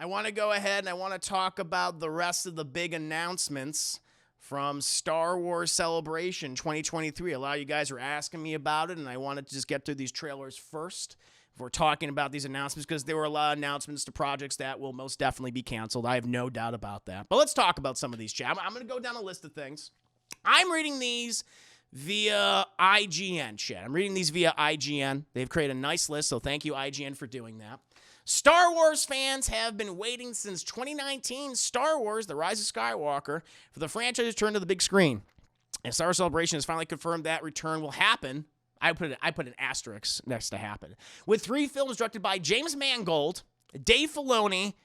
I want to go ahead and I want to talk about the rest of the big announcements from Star Wars Celebration 2023. A lot of you guys were asking me about it, and I wanted to just get through these trailers first before talking about these announcements, because there were a lot of announcements to projects that will most definitely be canceled. I have no doubt about that. But let's talk about some of these, chat. I'm going to go down a list of things. I'm reading these via IGN, chat. I'm reading these via IGN. They've created a nice list, so thank you, IGN, for doing that. Star Wars fans have been waiting since 2019 Star Wars The Rise of Skywalker for the franchise to return to the big screen. And Star Wars Celebration has finally confirmed that return will happen. I put an asterisk next to happen. With 3 films directed by James Mangold, Dave Filoni,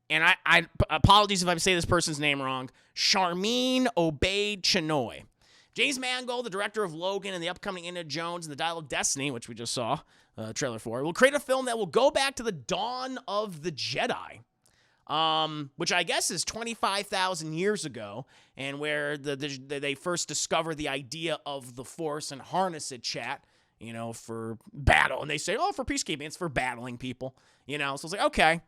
and I apologies if I say this person's name wrong, Sharmeen Obaid-Chinoy. James Mangold, the director of Logan and the upcoming Indiana Jones and the Dial of Destiny, which we just saw a trailer for, will create a film that will go back to the dawn of the Jedi, which I guess is 25,000 years ago, and where they first discover the idea of the Force and harness it, chat, for battle. And they say, for peacekeeping, it's for battling people, So it's like, okay.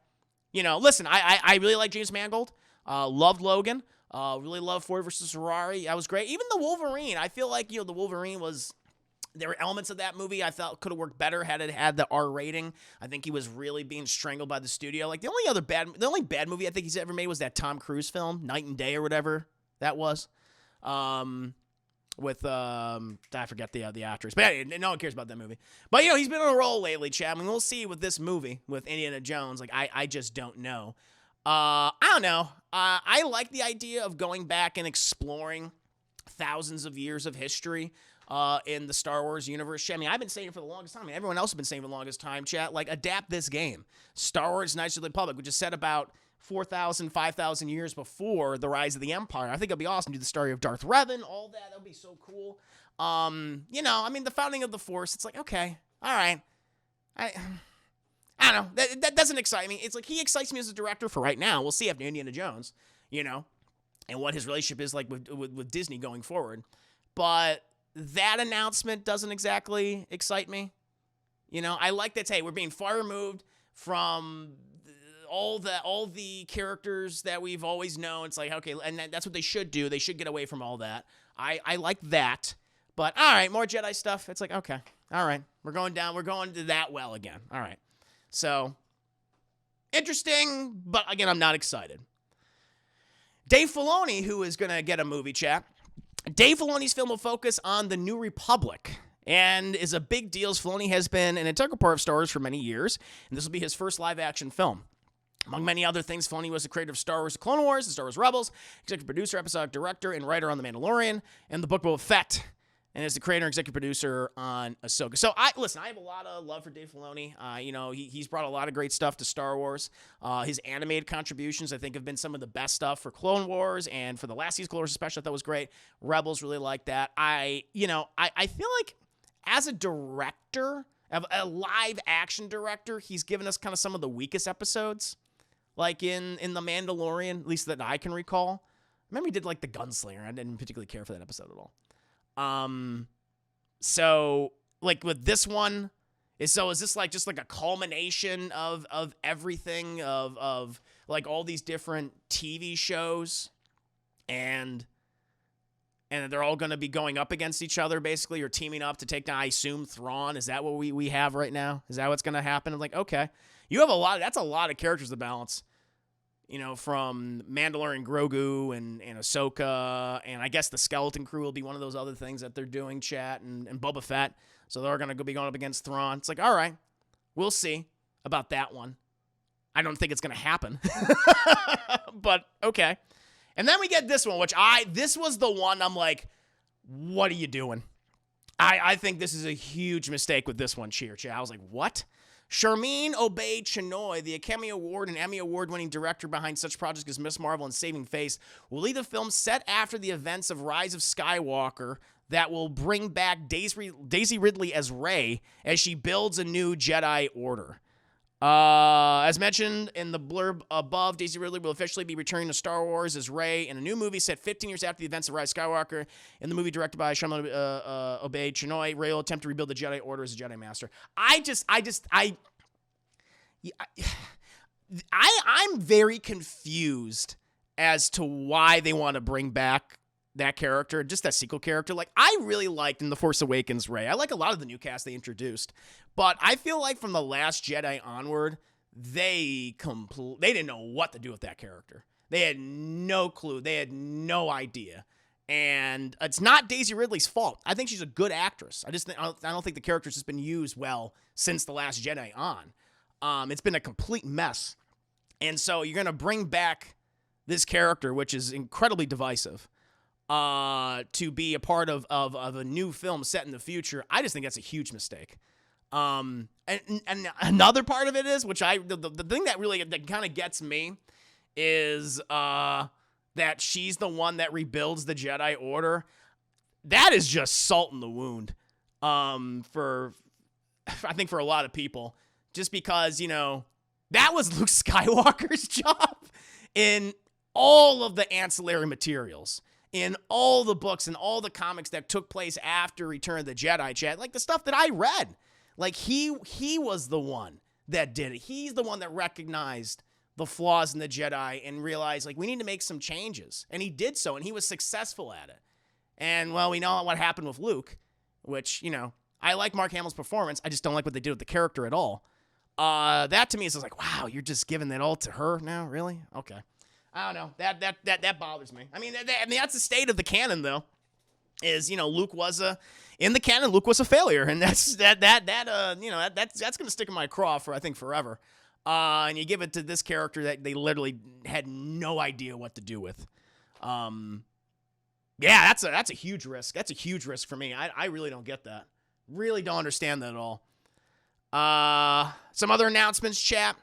Listen, I really like James Mangold. Loved Logan. Really loved Ford versus Ferrari. That was great. Even the Wolverine. I feel like, the Wolverine was... There were elements of that movie I felt could have worked better had it had the R rating. I think he was really being strangled by the studio. Like, the only bad movie I think he's ever made was that Tom Cruise film, Night and Day or whatever that was. With I forget the actress, but anyway, no one cares about that movie. But he's been on a roll lately, Chad. I mean, we'll see with this movie with Indiana Jones. Like, I just don't know. I don't know. I like the idea of going back and exploring thousands of years of history in the Star Wars universe. I mean, I've been saying it for the longest time. I mean, everyone else has been saying for the longest time, chat. Like, adapt this game. Star Wars Knights of the Republic, which is set about 4,000, 5,000 years before the rise of the Empire. I think it'd be awesome to do the story of Darth Revan, all that. That would be so cool. I mean, the founding of the Force, it's like, okay, all right. I don't know. That doesn't excite me. It's like, he excites me as a director for right now. We'll see after Indiana Jones, and what his relationship is like with Disney going forward. But that announcement doesn't exactly excite me. I like that, hey, we're being far removed from all the characters that we've always known. It's like, okay, and that's what they should do. They should get away from all that. I like that. But, all right, more Jedi stuff. It's like, okay, all right. We're going to that well again. All right. So, interesting, but again, I'm not excited. Dave Filoni, who is going to get a movie, chat. Dave Filoni's film will focus on the New Republic and is a big deal, as Filoni has been an integral part of Star Wars for many years, and this will be his first live-action film. Among many other things, Filoni was the creator of Star Wars: The Clone Wars and Star Wars Rebels, executive producer, episodic director, and writer on The Mandalorian, and the book Boba Fett, and is the creator and executive producer on Ahsoka. So, I have a lot of love for Dave Filoni. He's brought a lot of great stuff to Star Wars. His animated contributions, I think, have been some of the best stuff for Clone Wars, and for the last season, Clone Wars especially, I thought was great. Rebels, really like that. I feel like as a director, a live-action director, he's given us kind of some of the weakest episodes, like in The Mandalorian, at least that I can recall. I remember he did, like, The Gunslinger. I didn't particularly care for that episode at all. So, like, with this one, is this like just like a culmination of everything of like all these different TV shows, and they're all going to be going up against each other, basically, or teaming up to take down, I assume, Thrawn? Is that what we have right now? Is that what's going to happen? I'm like, okay, you have that's a lot of characters to balance. From Mandalorian Grogu and Ahsoka, and I guess the Skeleton Crew will be one of those other things that they're doing, chat, and Boba Fett. So they're going to be going up against Thrawn. It's like, all right, we'll see about that one. I don't think it's going to happen. But, okay. And then we get this one, this was the one I'm like, what are you doing? I think this is a huge mistake with this one, chat. I was like, what? Sharmeen Obaid-Chinoy, the Academy Award and Emmy Award-winning director behind such projects as Ms. Marvel and Saving Face, will lead a film set after the events of Rise of Skywalker that will bring back Daisy Ridley as Rey as she builds a new Jedi Order. As mentioned in the blurb above, Daisy Ridley will officially be returning to Star Wars as Rey in a new movie set 15 years after the events of Rise of Skywalker. In the movie directed by Sharmeen Obaid-Chinoy, Rey will attempt to rebuild the Jedi Order as a Jedi Master. I'm very confused as to why they want to bring back that character, just that sequel character. Like, I really liked in The Force Awakens Rey. I like a lot of the new cast they introduced, but I feel like from The Last Jedi onward, they didn't know what to do with that character. They had no clue. They had no idea. And it's not Daisy Ridley's fault. I think she's a good actress. I don't think the character's just been used well since The Last Jedi on. It's been a complete mess. And so you're going to bring back this character, which is incredibly divisive, to be a part of a new film set in the future. I just think that's a huge mistake. And another part of it is, which the thing that kind of gets me is that she's the one that rebuilds the Jedi Order. That is just salt in the wound for a lot of people, just because, that was Luke Skywalker's job in all of the ancillary materials, in all the books and all the comics that took place after Return of the Jedi, Chad, like the stuff that I read. Like, he was the one that did it. He's the one that recognized the flaws in the Jedi and realized, like, we need to make some changes. And he did so, and he was successful at it. And, well, we know what happened with Luke, which, I like Mark Hamill's performance. I just don't like what they did with the character at all. That to me is just like, wow, you're just giving that all to her now? Really? Okay. I don't know. That bothers me. I mean, that's the state of the canon, though. Is, Luke was in the canon, Luke was a failure, and that's going to stick in my craw for, I think, forever. And you give it to this character that they literally had no idea what to do with. Yeah, that's a huge risk. That's a huge risk for me. I really don't get that. Really don't understand that at all. Some other announcements, chat.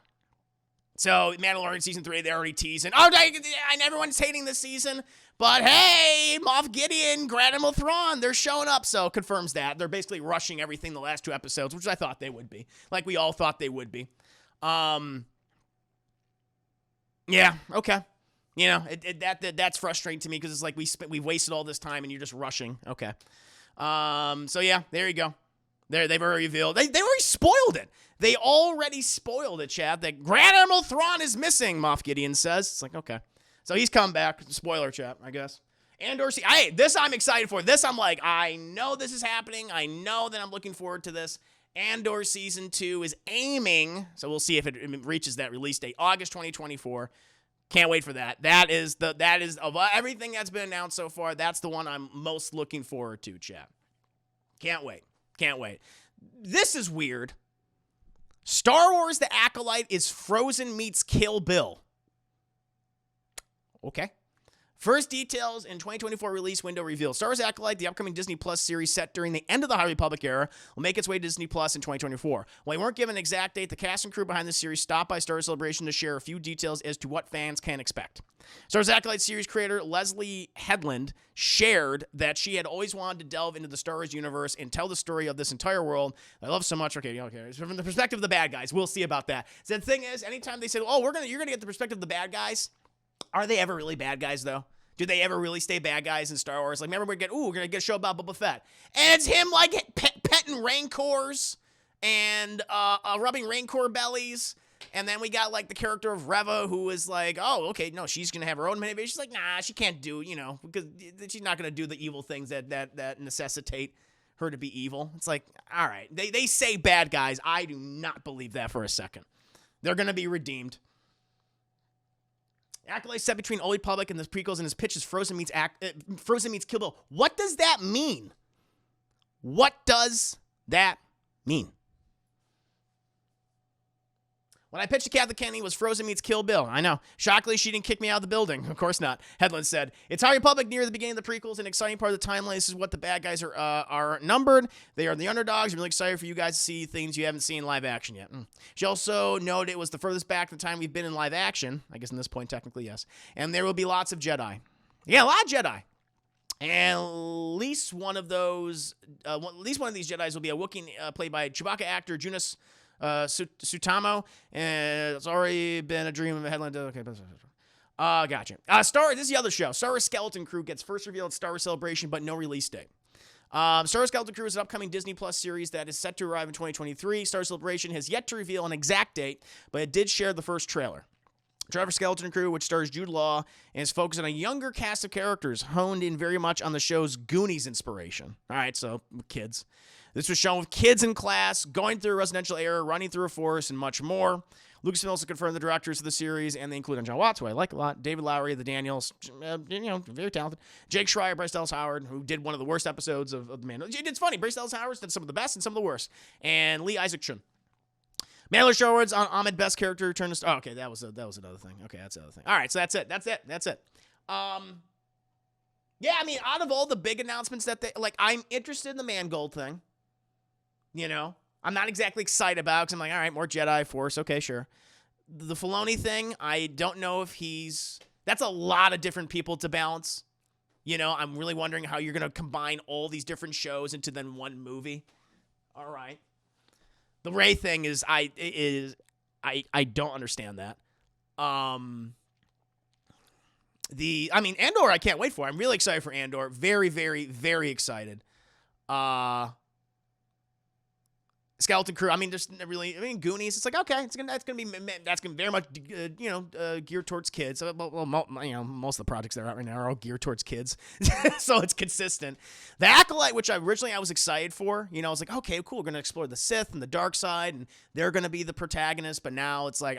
So, Mandalorian Season 3, they're already teasing. Oh, and everyone's hating this season. But, hey, Moff Gideon, Grand Admiral Thrawn, they're showing up. So, confirms that. They're basically rushing everything the last 2 episodes, which I thought they would be. Like we all thought they would be. Yeah, okay. That's frustrating to me because it's like we've wasted all this time and you're just rushing. Okay. So, yeah, there you go. They've already revealed. They already spoiled it. They already spoiled it, Chad. That Grand Admiral Thrawn is missing, Moff Gideon says. It's like, okay. So he's come back. Spoiler, chat, I guess. This I'm excited for. This I'm like, I know this is happening. I know that I'm looking forward to this. Andor Season 2 is aiming, so we'll see if it reaches that release date, August 2024. Can't wait for that. That is of everything that's been announced so far, that's the one I'm most looking forward to, chat. Can't wait. Can't wait. This is weird. Star Wars The Acolyte is Frozen meets Kill Bill. Okay. First details in 2024 release window revealed. Star Wars Acolyte, the upcoming Disney Plus series set during the end of the High Republic era, will make its way to Disney Plus in 2024. While we weren't given an exact date, the cast and crew behind the series stopped by Star Wars Celebration to share a few details as to what fans can expect. Star Wars Acolyte series creator Leslie Headland shared that she had always wanted to delve into the Star Wars universe and tell the story of this entire world I love so much. Okay. From the perspective of the bad guys, we'll see about that. So the thing is, anytime they say, "Oh, you're gonna get the perspective of the bad guys," are they ever really bad guys though? Do they ever really stay bad guys in Star Wars? Like, remember we're gonna get a show about Boba Fett, and it's him like petting rancors and rubbing rancor bellies. And then we got like the character of Reva, who is like, oh, okay, no, she's gonna have her own motivation. She's like, nah, she can't do, because she's not gonna do the evil things that necessitate her to be evil. It's like, all right, they say bad guys. I do not believe that for a second. They're gonna be redeemed. Acolyte set between Old Republic and the prequels, and his pitch is Frozen meets Kill Bill. What does that mean? What does that mean? When I pitched to Kathleen Kennedy was Frozen meets Kill Bill. I know. Shockingly, she didn't kick me out of the building. Of course not. Headland said, it's High Republic near the beginning of the prequels, an exciting part of the timeline. This is what the bad guys are numbered. They are the underdogs. I'm really excited for you guys to see things you haven't seen in live action yet. She also noted it was the furthest back in the time we've been in live action. I guess in this point, technically, yes. And there will be lots of Jedi. Yeah, a lot of Jedi. And at least one of these Jedis will be a Wookiee played by Chewbacca actor Junus Sutamo, and it's already been a dream of a headline. Okay, gotcha. This is the other show. Star Wars Skeleton Crew gets first revealed at Star Wars Celebration, but no release date. Star Wars Skeleton Crew is an upcoming Disney Plus series that is set to arrive in 2023. Star Celebration has yet to reveal an exact date, but it did share the first trailer. Trevor Skeleton Crew, which stars Jude Law, and is focused on a younger cast of characters, honed in very much on the show's Goonies inspiration. All right, so kids. This was shown with kids in class, going through a residential era, running through a forest, and much more. Lucasfilm also confirmed the directors of the series, and they include John Watts, who I like a lot, David Lowery, the Daniels, very talented, Jake Schreier, Bryce Dallas Howard, who did one of the worst episodes of The Mandalorian. It's funny, Bryce Dallas Howard did some of the best and some of the worst, and Lee Isaac Chung. Mandalorian show words on Ahmed Best character returned to. Oh, okay, that was another thing. Okay, that's another thing. All right, so that's it. Yeah, I mean, out of all the big announcements that I'm interested in the Mangold thing. I'm not exactly excited about because I'm like, all right, more Jedi Force. Okay, sure. The Filoni thing, I don't know if that's a lot of different people to balance. I'm really wondering how you're going to combine all these different shows into then one movie. All right. The Rey thing I don't understand that. Andor I can't wait for. I'm really excited for Andor. Very, very, very excited. Skeleton Crew. There's really. Goonies. It's like okay, that's gonna be very much geared towards kids. Well, most of the projects that are out right now are all geared towards kids, so it's consistent. The Acolyte, which I was excited for. I was like, okay, cool. We're gonna explore the Sith and the dark side, and they're gonna be the protagonists. But now it's like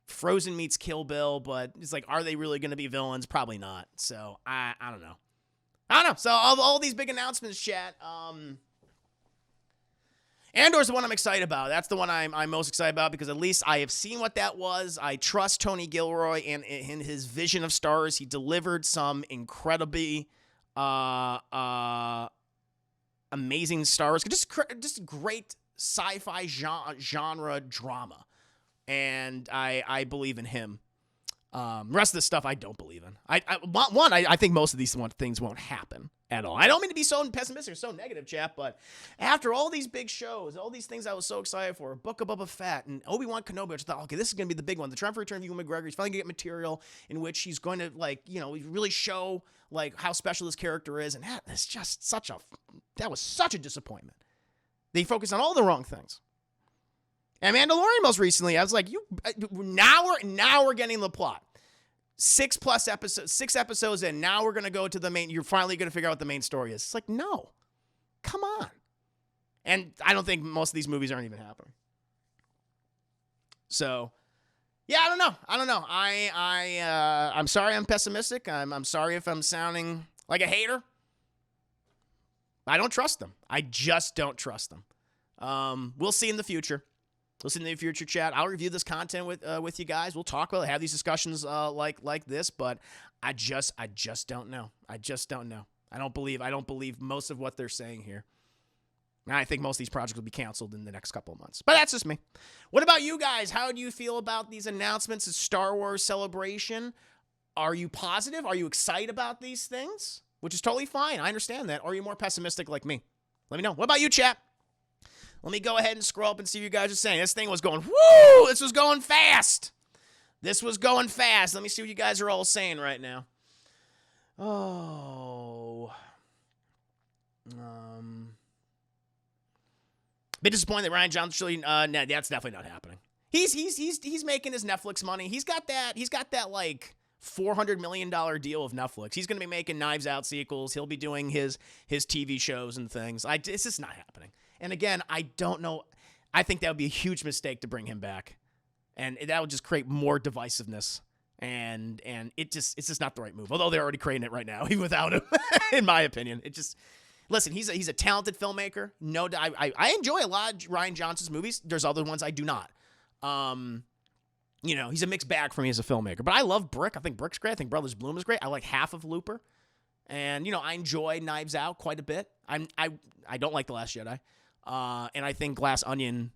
Frozen meets Kill Bill, but it's like, are they really gonna be villains? Probably not. So I don't know. So all these big announcements, chat. Andor's the one I'm excited about. That's the one I'm most excited about because at least I have seen what that was. I trust Tony Gilroy and in his vision of Star Wars. He delivered some incredibly amazing Star Wars, just great sci-fi genre drama, and I believe in him. The rest of the stuff I don't believe in. I think most of these things won't happen at all. I don't mean to be so pessimistic or so negative, chap, but after all these big shows, all these things I was so excited for, Book of Boba Fett and Obi-Wan Kenobi, I thought, okay, this is going to be the big one. The Triumphant Return of Ewan McGregor. He's finally going to get material in which he's going to, really show, how special this character is, and that was such a disappointment. They focused on all the wrong things. And Mandalorian most recently, I was like, now we're getting the plot. 6 episodes in, now we're going to go to the main, you're finally going to figure out what the main story is. It's like, no, come on. And I don't think most of these movies aren't even happening. So, yeah, I don't know. I'm sorry I'm pessimistic. I'm sorry if I'm sounding like a hater. I don't trust them. I just don't trust them. We'll see in the future. Listen to the future, chat. I'll review this content with you guys. We'll talk about it, have these discussions like this, but I just don't know. I just don't know. I don't believe most of what they're saying here. And I think most of these projects will be canceled in the next couple of months. But that's just me. What about you guys? How do you feel about these announcements of Star Wars Celebration? Are you positive? Are you excited about these things? Which is totally fine. I understand that. Or are you more pessimistic like me? Let me know. What about you, chat? Let me go ahead and scroll up and see what you guys are saying. This thing was going, woo! This was going fast. Let me see what you guys are all saying right now. Oh. Bit disappointed that Ryan Johnson. No, that's definitely not happening. He's making his Netflix money. He's got that $400 million deal with Netflix. He's going to be making Knives Out sequels. He'll be doing his TV shows and things. It's just not happening. And again, I don't know. I think that would be a huge mistake to bring him back. And that would just create more divisiveness. And it's just not the right move. Although they're already creating it right now, even without him, in my opinion. Listen, he's a talented filmmaker. No, I enjoy a lot of Rian Johnson's movies. There's other ones I do not. He's a mixed bag for me as a filmmaker. But I love Brick. I think Brick's great. I think Brothers Bloom is great. I like half of Looper. And, I enjoy Knives Out quite a bit. I don't like The Last Jedi. And I think Glass Onion,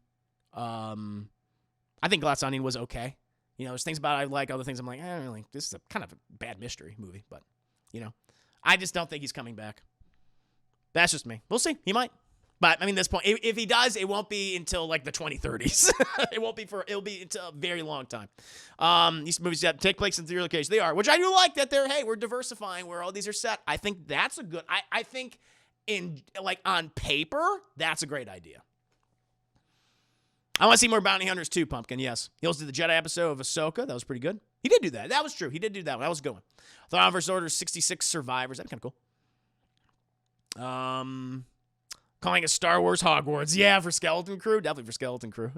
was okay. There's things about it I like, other things I'm like, really, this is a kind of a bad mystery movie. But, I just don't think he's coming back. That's just me. We'll see. He might. But, at this point, if he does, it won't be until, the 2030s. It'll be until a very long time. These movies that take place in 3 locations. They are, which I do like that we're diversifying where all these are set. I think that's a good, I think on paper, that's a great idea. I want to see more bounty hunters too, Pumpkin. Yes. He also did the Jedi episode of Ahsoka. That was pretty good. He did do that. That was true. He did do that one. That was a good one. Thrawn vs. Order 66 Survivors. That'd be kind of cool. Calling it Star Wars Hogwarts. Yeah, for Skeleton Crew. Definitely for Skeleton Crew.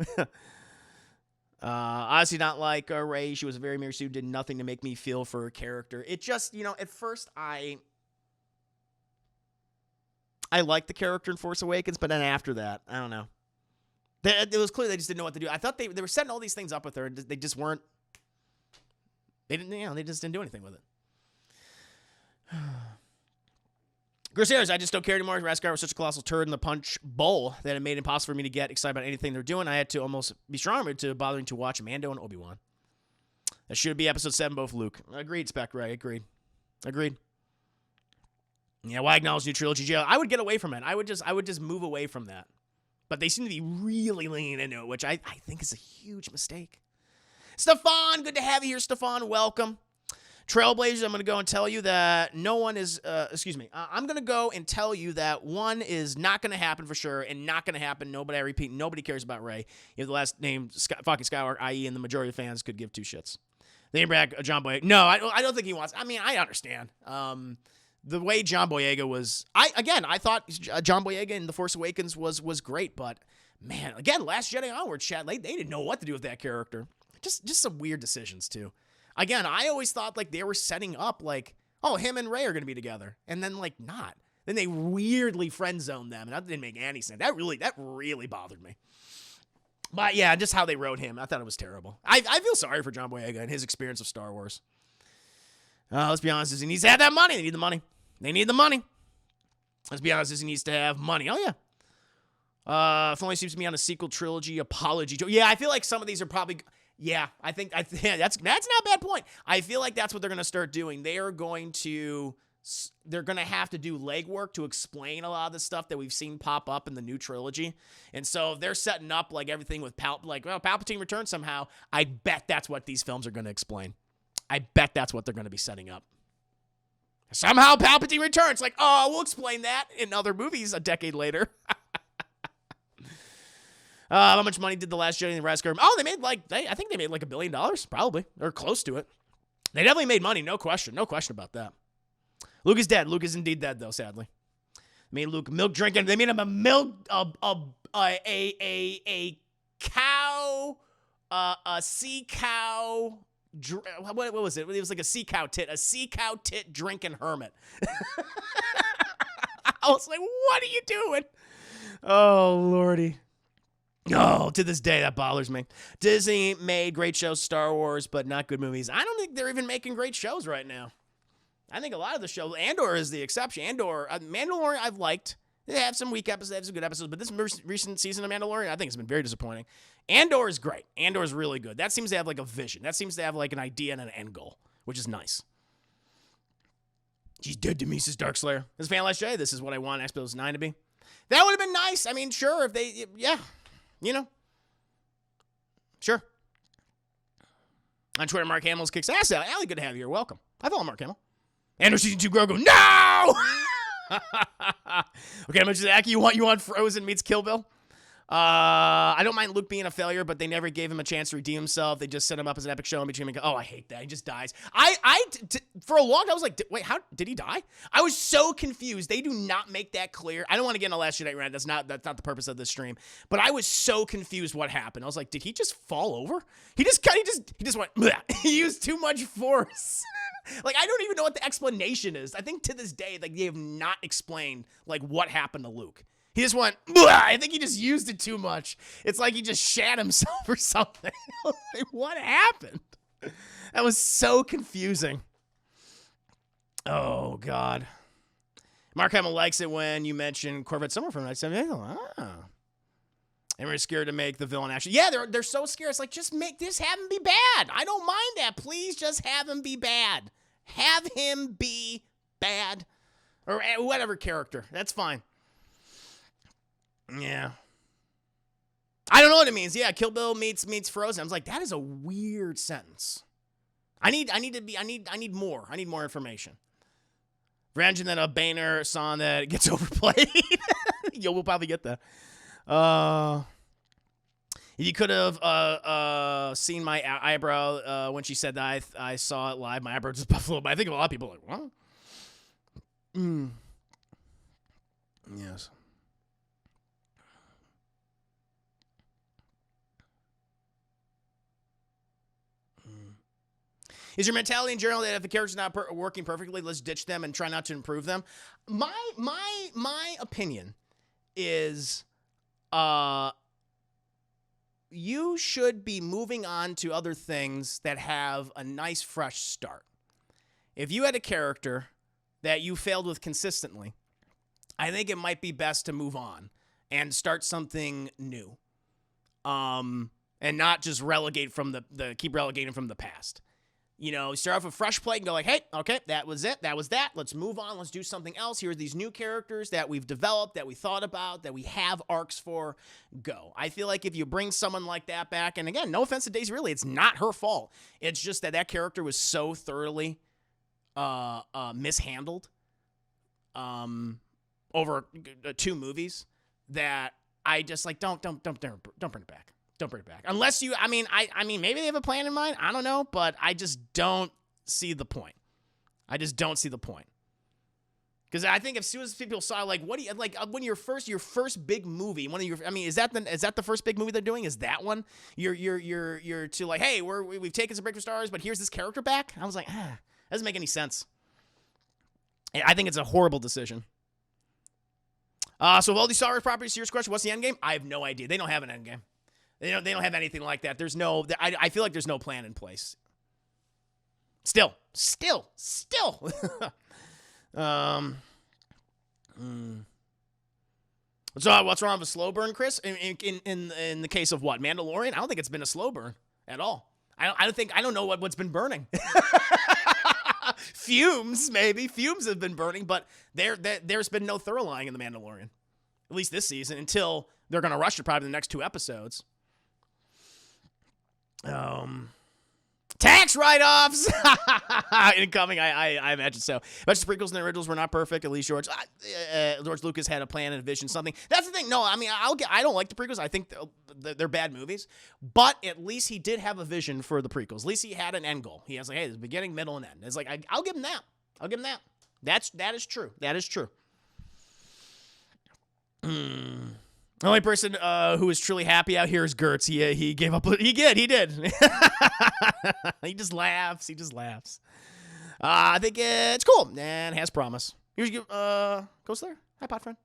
Honestly, not like Rey. She was a very mere suit. Did nothing to make me feel for her character. It just, at first I liked the character in Force Awakens, but then after that, I don't know. It was clear they just didn't know what to do. I thought they were setting all these things up with her, and they just weren't. They didn't, they just didn't do anything with it. Crusaders, I just don't care anymore. Raskar was such a colossal turd in the punch bowl that it made it impossible for me to get excited about anything they're doing. I had to almost be stronger to bothering to watch Mando and Obi-Wan. That should be episode 7, both Luke. Agreed, Spec Ray. Agreed. Yeah, why acknowledge new trilogy jail? I would get away from it. I would just move away from that. But they seem to be really leaning into it, which I think is a huge mistake. Stefan, good to have you here, Stefan. Welcome. Trailblazers, I'm going to go and tell you that no one is, I'm going to go and tell you that one is not going to happen for sure and not going to happen. Nobody, I repeat, nobody cares about Rey. You have the last name, fucking Skywalker, i.e. and the majority of fans could give two shits. They bring back John Boyega. No, I don't think he wants, I understand. The way John Boyega was, I thought John Boyega in The Force Awakens was great, but man, again, Last Jedi onward, Chad, they didn't know what to do with that character. Just some weird decisions too. Again, I always thought like they were setting up like, oh, him and Rey are gonna be together, and then like not. Then they weirdly friend zoned them, and that didn't make any sense. That really bothered me. But yeah, just how they wrote him, I thought it was terrible. I feel sorry for John Boyega and his experience of Star Wars. Let's be honest, he needs to have that money. They need the money. They need the money. Let's be honest, he needs to have money. Oh, yeah. If only seems to be on a sequel trilogy apology. Yeah, I feel like some of these are probably... Yeah, I think that's not a bad point. I feel like that's what they're going to start doing. They're going to have to do legwork to explain a lot of the stuff that we've seen pop up in the new trilogy. And so if they're setting up like everything with Palpatine returns somehow, I bet that's what these films are going to explain. I bet that's what they're going to be setting up. Somehow Palpatine returns. Like, oh, we'll explain that in other movies a decade later. How much money did The Last Jedi and The Raskar? Oh, they made I think they made like $1 billion, probably, or close to it. They definitely made money, no question about that. Luke is dead. Luke is indeed dead, though, sadly. They made Luke milk drinking. They made him a sea cow. What was it? It was like a sea cow tit drinking hermit. I was like, what are you doing? Oh, Lordy. Oh, to this day, that bothers me. Disney made great shows, Star Wars, but not good movies. I don't think they're even making great shows right now. I think a lot of the shows, Andor is the exception. Mandalorian, I've liked. They have some weak episodes, they have some good episodes, but this recent season of Mandalorian, I think it's been very disappointing. Andor is great. Andor is really good. That seems to have like a vision. That seems to have like an idea and an end goal, which is nice. She's dead to me, says Darkslayer. This is Fan Last Jedi. This is what I want Episode 9 to be. That would have been nice. I mean, sure, if they, yeah. Sure. On Twitter, Mark Hamill's kicks ass out. Allie, good to have you here. Welcome. I follow Mark Hamill. Andor Season 2 Grogu. No! Okay, I'm just Aki, you want Frozen meets Kill Bill? I don't mind Luke being a failure, but they never gave him a chance to redeem himself. They just set him up as an epic show in between. Oh, I hate that. He just dies. For a long time, I was like, wait, how did he die? I was so confused. They do not make that clear. I don't want to get in a Last Jedi rant. That's not the purpose of this stream. But I was so confused what happened. I was like, did he just fall over? He just went, bleh. He used too much force. Like, I don't even know what the explanation is. I think to this day, like, they have not explained, like, what happened to Luke. He just went, bleh. I think he just used it too much. It's like he just shat himself or something. Like, what happened? That was so confusing. Oh, God. Mark Hamill likes it when you mention Corvette Summer from 1978. And we're scared to make the villain actually. Yeah, they're so scared. It's like, just make this, have him be bad. I don't mind that. Please just have him be bad. Have him be bad. Or whatever character. That's fine. Yeah. I don't know what it means. Yeah, Kill Bill meets Frozen. I was like, that is a weird sentence. I need more. I need more information. Revenge and then a Boehner song that gets overplayed. Yo, we'll probably get that. If you could have seen my eyebrow when she said that, I saw it live. My eyebrow just buffalo. But I think a lot of people are like, what? Yes. Is your mentality in general that if the character's not working perfectly, let's ditch them and try not to improve them? My opinion is, you should be moving on to other things that have a nice fresh start. If you had a character that you failed with consistently, I think it might be best to move on and start something new. And not just relegate from keep relegating from the past. You know, start off with fresh plate and go like, hey, okay, that was it. That was that. Let's move on. Let's do something else. Here are these new characters that we've developed, that we thought about, that we have arcs for. Go. I feel like if you bring someone like that back, and again, no offense to Daisy Ridley, it's not her fault. It's just that character was so thoroughly mishandled over 2 movies that I just like, don't bring it back. Don't bring it back. Unless you, I mean, maybe they have a plan in mind. I don't know, but I just don't see the point. I just don't see the point. Because I think as soon as people saw, like, what do you, like, when your first big movie, is that the first big movie they're doing? Is that one? You're to like, hey, we've taken some break for stars, but here's this character back. I was like, doesn't make any sense. I think it's a horrible decision. So of all these Star Wars properties, serious question, what's the end game? I have no idea. They don't have an end game. They don't have anything like that. There's no, I feel like there's no plan in place. Still. So what's wrong with a slow burn, Chris? In the case of what? Mandalorian? I don't think it's been a slow burn at all. I don't know what's been burning. Fumes, maybe. Fumes have been burning, but there's been no thorough lying in the Mandalorian. At least this season, until they're going to rush it probably the next 2 episodes. Tax write-offs incoming. I imagine so. But the prequels and the originals were not perfect. At least George Lucas had a plan and a vision. Something. That's the thing. No, I mean, I don't like the prequels. I think they're bad movies. But at least he did have a vision for the prequels. At least he had an end goal. He has like, hey, there's a beginning, middle, and end. It's like I'll give him that. That is true. That is true. The only person who is truly happy out here is Gertz. He gave up. He did. He just laughs. I think it's cool and has promise. Here's Ghost Slayer. Hi, Pot Friend.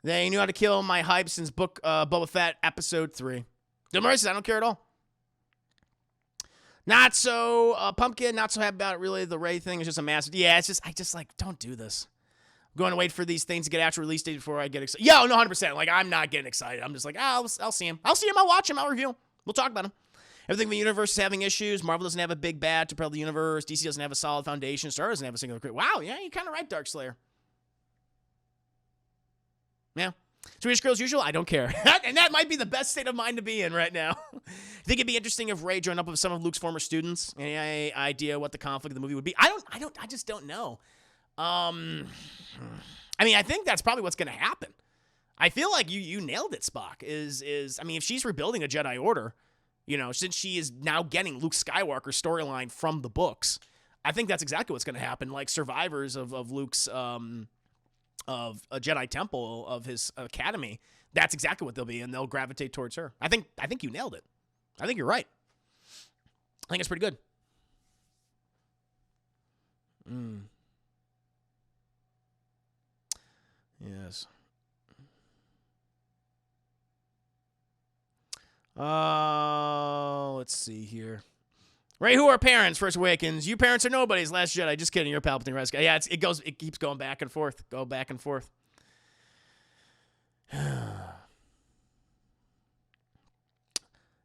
They knew how to kill my hype since book Boba Fett episode 3. Demar says I don't care at all. Not so Pumpkin. Not so happy about it. Really, the Rey thing is just a massive. Yeah, it's just I just like don't do this. I'm going to wait for these things to get actual release date before I get excited. Yeah, no, 100%. Like, I'm not getting excited. I'm just like, I'll see him. I'll watch him. I'll review him. We'll talk about him. Everything in the universe is having issues. Marvel doesn't have a big bad to propel the universe. DC doesn't have a solid foundation. Star Wars doesn't have a single creator. Wow, yeah, you're kind of right, Dark Slayer. Yeah. Swedish Girl as usual, I don't care. And that might be the best state of mind to be in right now. I think it'd be interesting if Rey joined up with some of Luke's former students. Any idea what the conflict of the movie would be? I just don't know. I mean, I think that's probably what's going to happen. I feel like you nailed it, Spock. I mean, if she's rebuilding a Jedi Order, you know, since she is now getting Luke Skywalker's storyline from the books, I think that's exactly what's going to happen. Like survivors of Luke's of a Jedi Temple of his academy, that's exactly what they'll be, and they'll gravitate towards her. I think you nailed it. I think you're right. I think it's pretty good. Yes. Let's see here. Ray, who are parents? First Awakens. You parents are nobodies. Last Jedi. Just kidding. You're a Palpatine rescue. Yeah, it keeps going back and forth. Go back and forth.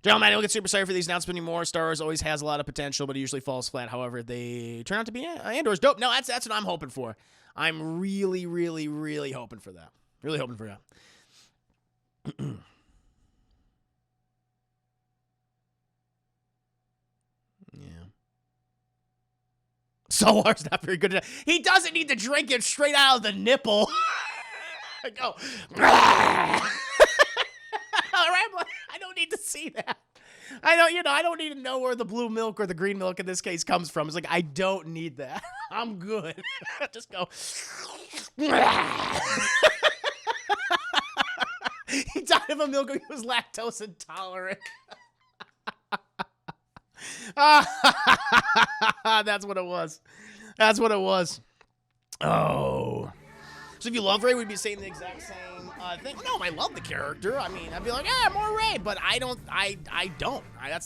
Gentlemen, I don't get super sorry for these announcements anymore. Star Wars always has a lot of potential, but it usually falls flat. However, they turn out to be Andor's dope. No, that's what I'm hoping for. I'm really, really, really hoping for that. Really hoping for that. Yeah. Solar's not very good enough. He doesn't need to drink it straight out of the nipple. Go. All right, I don't need to see that. I don't need to know where the blue milk or the green milk in this case comes from. It's like, I don't need that. I'm good. Just go. He died of a milk he was lactose intolerant. That's what it was. That's what it was. Oh. So if you love Rey, we'd be saying the exact same thing. No, I love the character. I mean, I'd be like, yeah, more Rey, but I don't.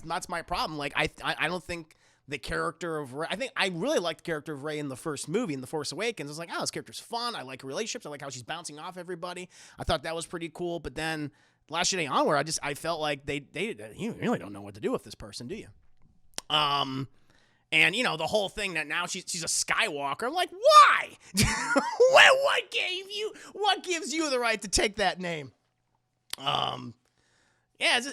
That's my problem. Like, I don't think the character of Rey. I think I really liked the character of Rey in the first movie, in The Force Awakens. I was like, oh, this character's fun. I like her relationships. I like how she's bouncing off everybody. I thought that was pretty cool. But then Last Jedi onward, I felt like you really don't know what to do with this person, do you? And you know, the whole thing that now she's a Skywalker. I'm like, why? What gives you the right to take that name? Yeah, I'm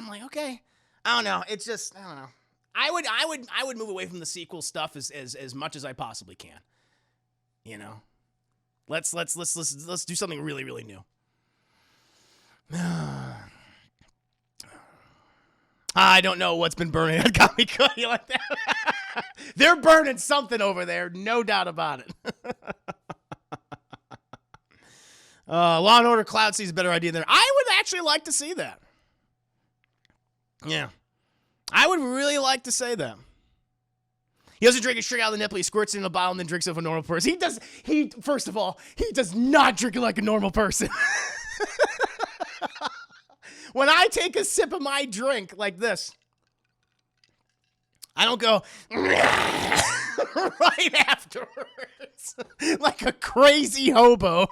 like, okay. I don't know. I don't know. I would move away from the sequel stuff as much as I possibly can. You know, let's do something really, really new. I don't know what's been burning at Kamikuni like that. They're burning something over there, no doubt about it. Law and Order Cloud Seed's a better idea than I would actually like to see that. Yeah. I would really like to say that. He doesn't drink it straight out of the nipple. He squirts it in a bottle and then drinks it like a normal person. First of all, he does not drink it like a normal person. When I take a sip of my drink like this, I don't go right afterwards like a crazy hobo.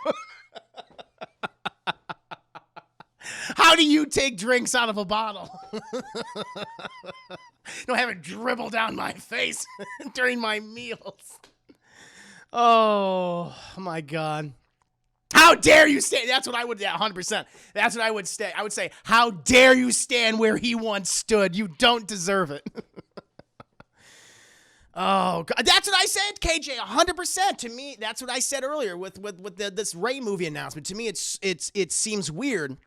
How do you take drinks out of a bottle? Don't have it dribble down my face during my meals. Oh my God. How dare you stand? That's what I would, 100%. That's what I would say. I would say, how dare you stand where he once stood? You don't deserve it. Oh, God. That's what I said, KJ, 100%. To me, that's what I said earlier with this Rey movie announcement. To me, it seems weird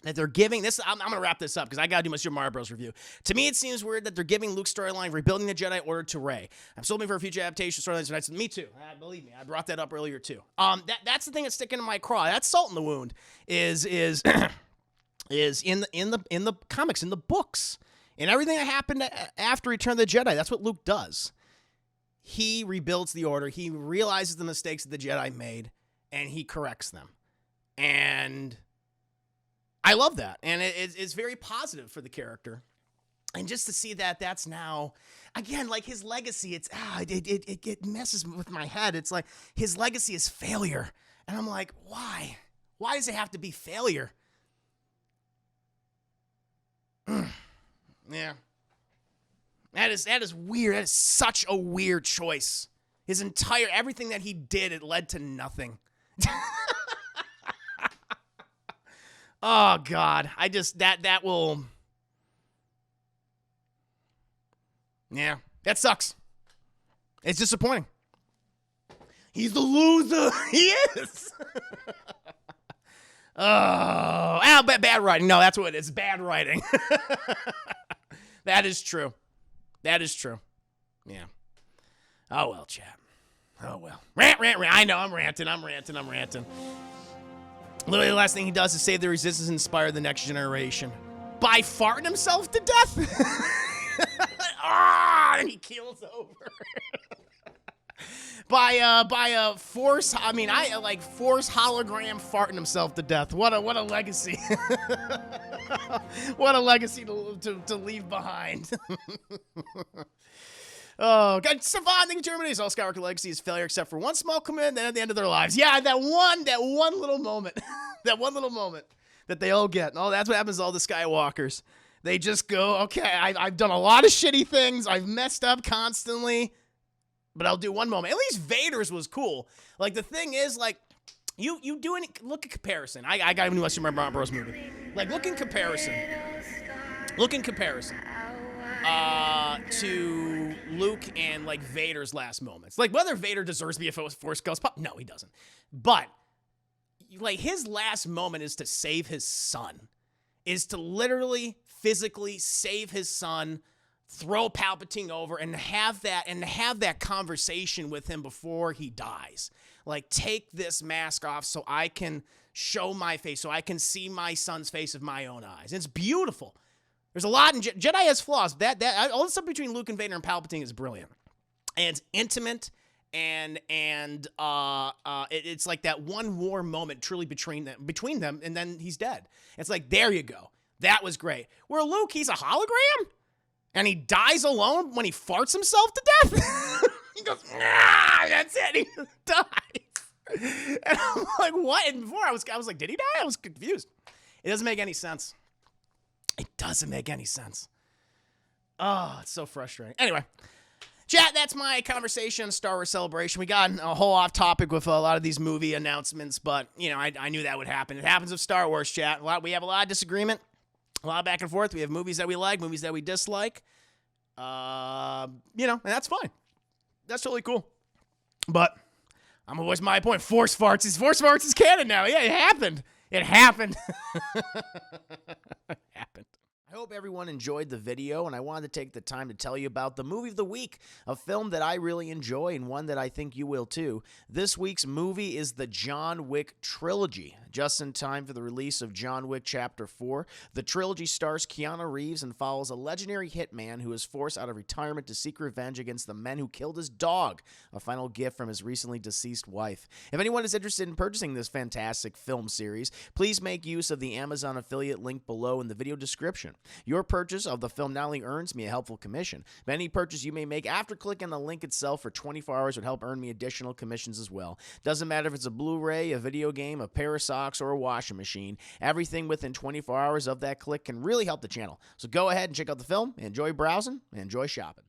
that they're giving this. I'm going to wrap this up because I got to do my Super Mario Bros. Review. To me, it seems weird that they're giving Luke's storyline, rebuilding the Jedi Order to Rey. I'm still looking for a future adaptation storylines. I said, me too. Believe me, I brought that up earlier too. That's the thing that's sticking in my craw. That's salt in the wound. Is in the comics, in the books, and everything that happened after Return of the Jedi. That's what Luke does. He rebuilds the Order. He realizes the mistakes that the Jedi made, and he corrects them. And I love that, and it's very positive for the character, and just to see that that's now, again, like his legacy. It messes with my head. It's like his legacy is failure, and I'm like, why? Why does it have to be failure? Yeah, that is weird. That is such a weird choice. Everything that he did, it led to nothing. Oh, God. That will. Yeah, that sucks. It's disappointing. He's the loser. He is. Bad writing. No, that's what it is. Bad writing. That is true. That is true. Yeah. Oh, well, chat. Oh, well. Rant. I know, I'm ranting. Literally, the last thing he does is save the resistance and inspire the next generation. By farting himself to death? And he keels over. by a force, force hologram farting himself to death. What a legacy. What a legacy to leave behind. Oh, God, Savant, thank you, Germany. All Skywalker legacy is failure except for one small commit, then at the end of their lives. Yeah, that one little moment. That one little moment that they all get. Oh, that's what happens to all the Skywalkers. They just go, okay, I've done a lot of shitty things. I've messed up constantly, but I'll do one moment. At least Vader's was cool. Like, the thing is, like, you do any, look at comparison. I got a new Super Mario Bros. Movie. Like, look in comparison. To Luke and like Vader's last moments. Like whether Vader deserves to be a Force Ghost, no, he doesn't. But like his last moment is to save his son, is to literally physically save his son, throw Palpatine over, and have that conversation with him before he dies. Like, take this mask off so I can show my face, so I can see my son's face with my own eyes. It's beautiful. There's a lot in Jedi has flaws. All the stuff between Luke and Vader and Palpatine is brilliant, and it's intimate, and it's like that one war moment truly between them, and then he's dead. It's like, there you go. That was great. Where Luke, he's a hologram, and he dies alone when he farts himself to death. He goes, that's it. He dies. And I'm like, what? And before I was like, did he die? I was confused. It doesn't make any sense. It doesn't make any sense. Oh, it's so frustrating. Anyway, chat, that's my conversation on Star Wars Celebration. We got a whole off topic with a lot of these movie announcements, but, you know, I knew that would happen. It happens with Star Wars, chat. We have a lot of disagreement, a lot of back and forth. We have movies that we like, movies that we dislike. You know, and that's fine. That's totally cool. But I'm gonna voice my point. Force farts is canon now. Yeah, it happened. It happened. It happened. I hope everyone enjoyed the video, and I wanted to take the time to tell you about the movie of the week, a film that I really enjoy and one that I think you will too. This week's movie is the John Wick trilogy. Just in time for the release of John Wick Chapter 4, the trilogy stars Keanu Reeves and follows a legendary hitman who is forced out of retirement to seek revenge against the men who killed his dog, a final gift from his recently deceased wife. If anyone is interested in purchasing this fantastic film series, please make use of the Amazon affiliate link below in the video description. Your purchase of the film not only earns me a helpful commission, but any purchase you may make after clicking the link itself for 24 hours would help earn me additional commissions as well. Doesn't matter if it's a Blu-ray, a video game, a pair of socks, or a washing machine. Everything within 24 hours of that click can really help the channel. So go ahead and check out the film, enjoy browsing, and enjoy shopping.